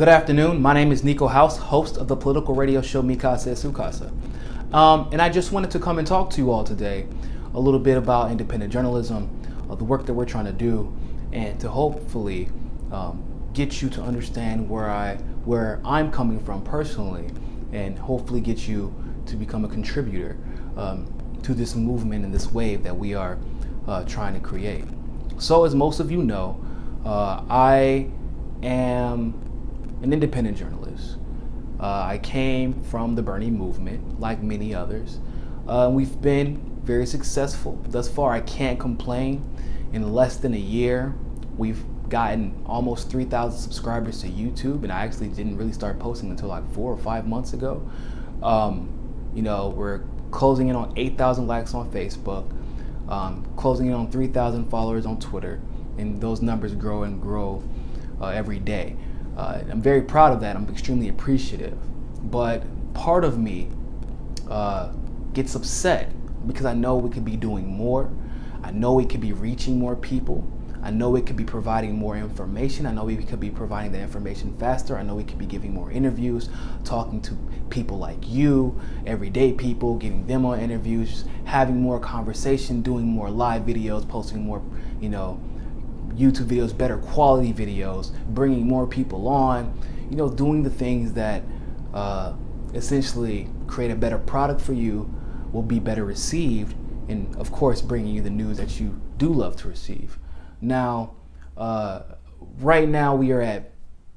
Good afternoon. My name is Niko House, host of the political radio show Mi Casa es Su Casa. And I just wanted to come and talk to you all today a little bit about independent journalism, the work that we're trying to do, and to hopefully get you to understand where I'm coming from personally, and hopefully get you to become a contributor to this movement and this wave that we are trying to create. So as most of you know, I am an independent journalist. I came from the Bernie movement, like many others. We've been very successful thus far. I can't complain. In less than a year, we've gotten almost 3,000 subscribers to YouTube, and I actually didn't really start posting until like 4 or 5 months ago. We're closing in on 8,000 likes on Facebook, closing in on 3,000 followers on Twitter, and those numbers grow and grow every day. I'm very proud of that. I'm extremely appreciative. But part of me gets upset because I know we could be doing more. I know we could be reaching more people. I know we could be providing more information. I know we could be providing the information faster. I know we could be giving more interviews, talking to people like you, everyday people, giving them more interviews, having more conversation, doing more live videos, posting more, YouTube videos, better quality videos, bringing more people on, doing the things that essentially create a better product for you, will be better received, and of course bringing you the news that you do love to receive. Now, right now we are at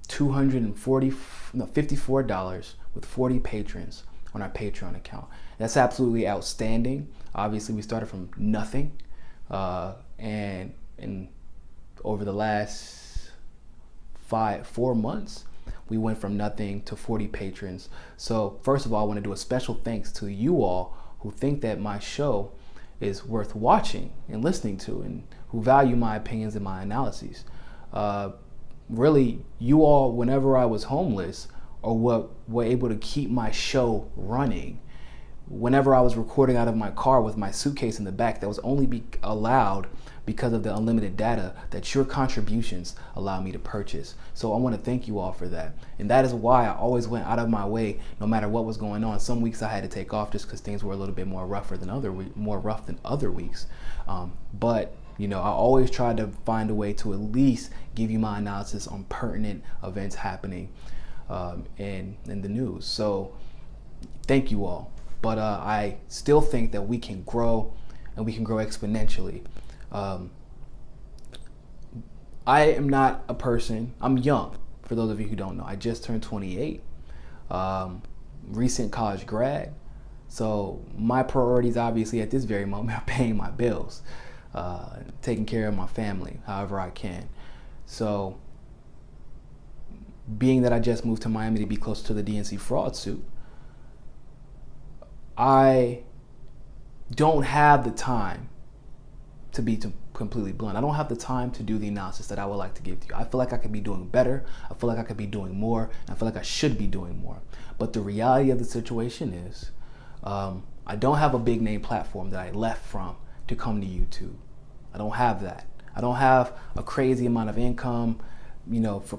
$54 with 40 patrons on our Patreon account. That's absolutely outstanding. Obviously, we started from nothing, and over the last 4 months, we went from nothing to 40 patrons. So first of all, I want to do a special thanks to you all who think that my show is worth watching and listening to, and who value my opinions and my analyses. Really, you all, whenever I was homeless, or what were able to keep my show running. Whenever I was recording out of my car with my suitcase in the back, that was only allowed because of the unlimited data that your contributions allow me to purchase. So I want to thank you all for that. And that is why I always went out of my way, no matter what was going on. Some weeks I had to take off just because things were a little bit more rough than other weeks. But I always tried to find a way to at least give you my analysis on pertinent events happening in the news. So thank you all. But I still think that we can grow, and we can grow exponentially. I am not a person, I'm young, for those of you who don't know. I just turned 28, recent college grad. So my priorities obviously at this very moment are paying my bills, taking care of my family however I can. So being that I just moved to Miami to be close to the DNC Fraud Suit, I don't have the time, to be completely blunt. I don't have the time to do the analysis that I would like to give to you. I feel like I could be doing better. I feel like I could be doing more. And I feel like I should be doing more. But the reality of the situation is, I don't have a big name platform that I left from to come to YouTube. I don't have that. I don't have a crazy amount of income,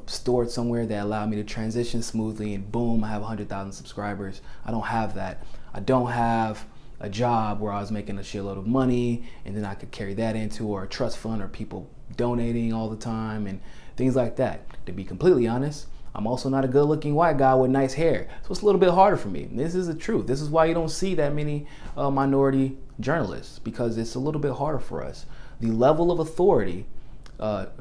stored somewhere that allowed me to transition smoothly and boom, I have 100,000 subscribers. I don't have that. I don't have a job where I was making a shitload of money and then I could carry that into, or a trust fund, or people donating all the time and things like that. To be completely honest, I'm also not a good looking white guy with nice hair. So it's a little bit harder for me. This is the truth. This is why you don't see that many minority journalists, because it's a little bit harder for us. The level of authority, the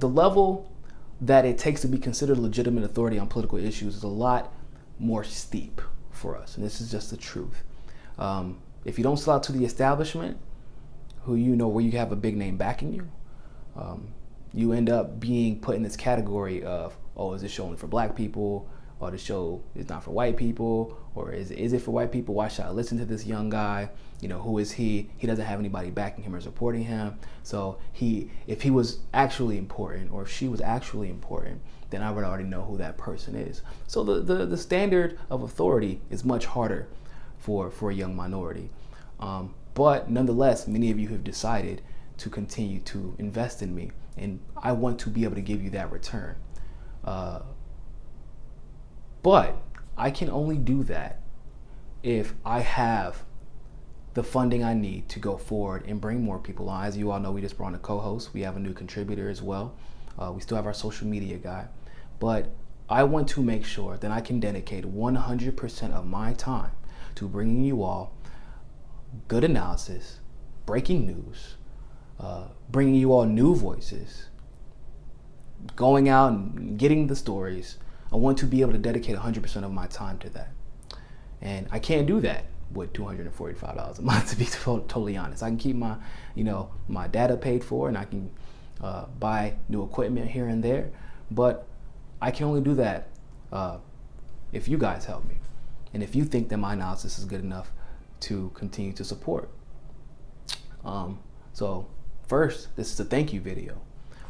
level that it takes to be considered legitimate authority on political issues is a lot more steep for us. And this is just the truth. If you don't sell out to the establishment, where you have a big name backing you, you end up being put in this category of, is this show only for black people? Or this show is not for white people? Or is it for white people? Why should I listen to this young guy? Who is he? He doesn't have anybody backing him or supporting him. So if he was actually important, or if she was actually important, then I would already know who that person is. So the standard of authority is much harder for a young minority. But nonetheless, many of you have decided to continue to invest in me, and I want to be able to give you that return. But I can only do that if I have the funding I need to go forward and bring more people on. As you all know, we just brought on a co-host. We have a new contributor as well. We still have our social media guy. But I want to make sure that I can dedicate 100% of my time to bringing you all good analysis, breaking news, bringing you all new voices, going out and getting the stories. I want to be able to dedicate 100% of my time to that. And I can't do that with $245 a month, to be totally honest. I can keep my, my data paid for, and I can buy new equipment here and there, but I can only do that if you guys help me, and if you think that my analysis is good enough to continue to support. So first, this is a thank you video,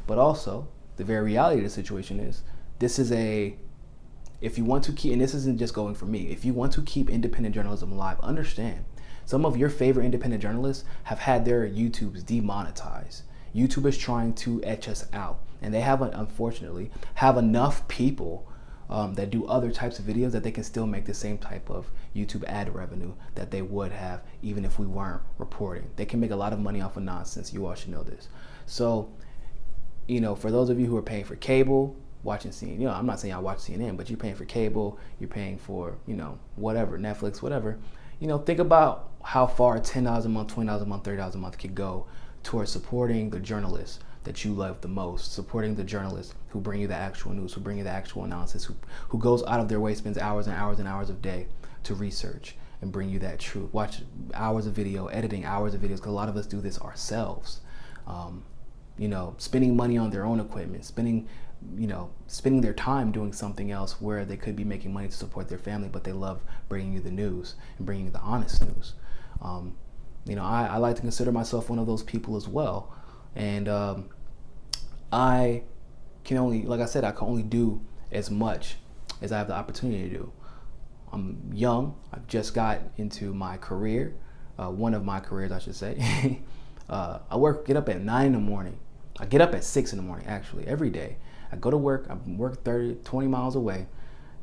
but also the very reality of the situation is this is if you want to keep, and this isn't just going for me, if you want to keep independent journalism alive, understand some of your favorite independent journalists have had their YouTubes demonetized. YouTube is trying to etch us out, and they haven't, unfortunately, have enough people that do other types of videos that they can still make the same type of YouTube ad revenue that they would have even if we weren't reporting. They can make a lot of money off of nonsense. You all should know this. So, for those of you who are paying for cable, watching CNN, I'm not saying I watch CNN, but you're paying for cable, you're paying for, whatever, Netflix, whatever, think about how far $10 a month, $20 a month, $30 a month could go towards supporting the journalists that you love the most, supporting the journalists who bring you the actual news, who bring you the actual analysis, who goes out of their way, spends hours and hours and hours of day to research and bring you that truth. Watch hours of video, editing hours of videos, because a lot of us do this ourselves. Spending money on their own equipment, spending their time doing something else where they could be making money to support their family, but they love bringing you the news and bringing you the honest news. I like to consider myself one of those people as well. And I can only, like I said, I can only do as much as I have the opportunity to do. I'm young. I've just got into my career, one of my careers, I should say. Get up at 9 in the morning. I get up at 6 in the morning, actually, every day. I go to work. I work 20 miles away.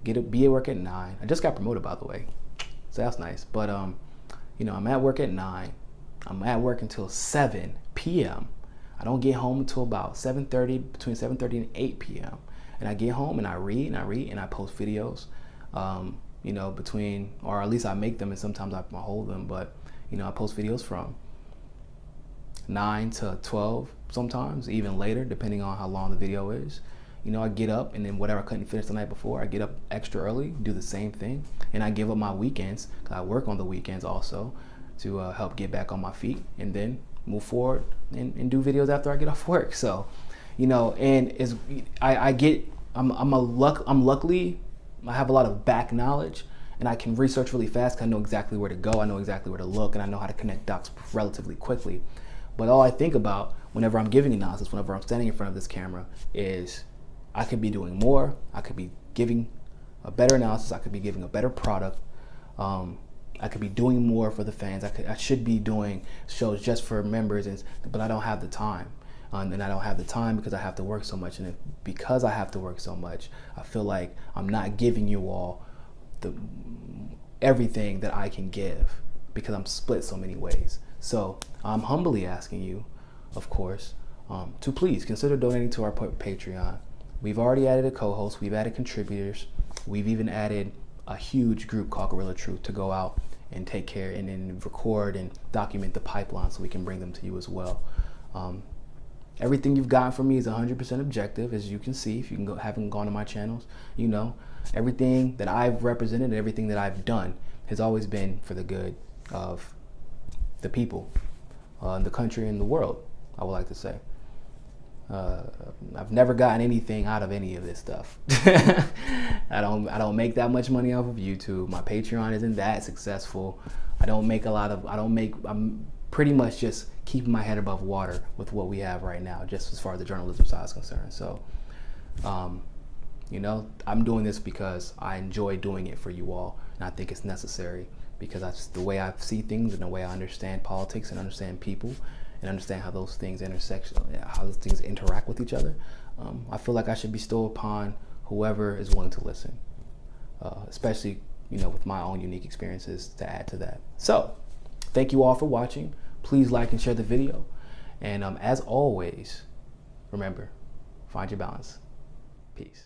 Be at work at 9. I just got promoted, by the way, so that's nice. But I'm at work at 9. I'm at work until 7 p.m. I don't get home until about 7:30, between 7:30 and 8 p.m. And I get home and I read and I post videos, or at least I make them, and sometimes I hold them, but, I post videos from 9 to 12, sometimes even later, depending on how long the video is. I get up, and then whatever I couldn't finish the night before, I get up extra early, do the same thing, and I give up my weekends, because I work on the weekends also, to help get back on my feet, and then move forward and do videos after I get off work. So, and luckily, I have a lot of back knowledge, and I can research really fast because I know exactly where to go, I know exactly where to look, and I know how to connect dots relatively quickly. But all I think about whenever I'm giving analysis, whenever I'm standing in front of this camera, is I could be doing more, I could be giving a better analysis, I could be giving a better product, I could be doing more for the fans. I should be doing shows just for members, but I don't have the time. And I don't have the time because I have to work so much. And because I have to work so much, I feel like I'm not giving you all everything that I can give, because I'm split so many ways. So I'm humbly asking you, of course, to please consider donating to our Patreon. We've already added a co-host, we've added contributors, we've even added a huge group called Guerrilla Truth to go out and take care and record and document the pipeline so we can bring them to you as well. Everything you've gotten from me is 100% objective, as you can see if you haven't gone to my channels. Everything that I've represented and everything that I've done has always been for the good of the people, the country, and the world, I would like to say. I've never gotten anything out of any of this stuff. I don't make that much money off of YouTube. My Patreon isn't that successful. I'm pretty much just keeping my head above water with what we have right now, just as far as the journalism side is concerned. So, I'm doing this because I enjoy doing it for you all, and I think it's necessary because that's the way I see things and the way I understand politics and understand people and understand how those things interact with each other. I feel like I should bestow upon whoever is willing to listen, especially, with my own unique experiences to add to that. So thank you all for watching. Please like and share the video. And as always, remember, find your balance. Peace.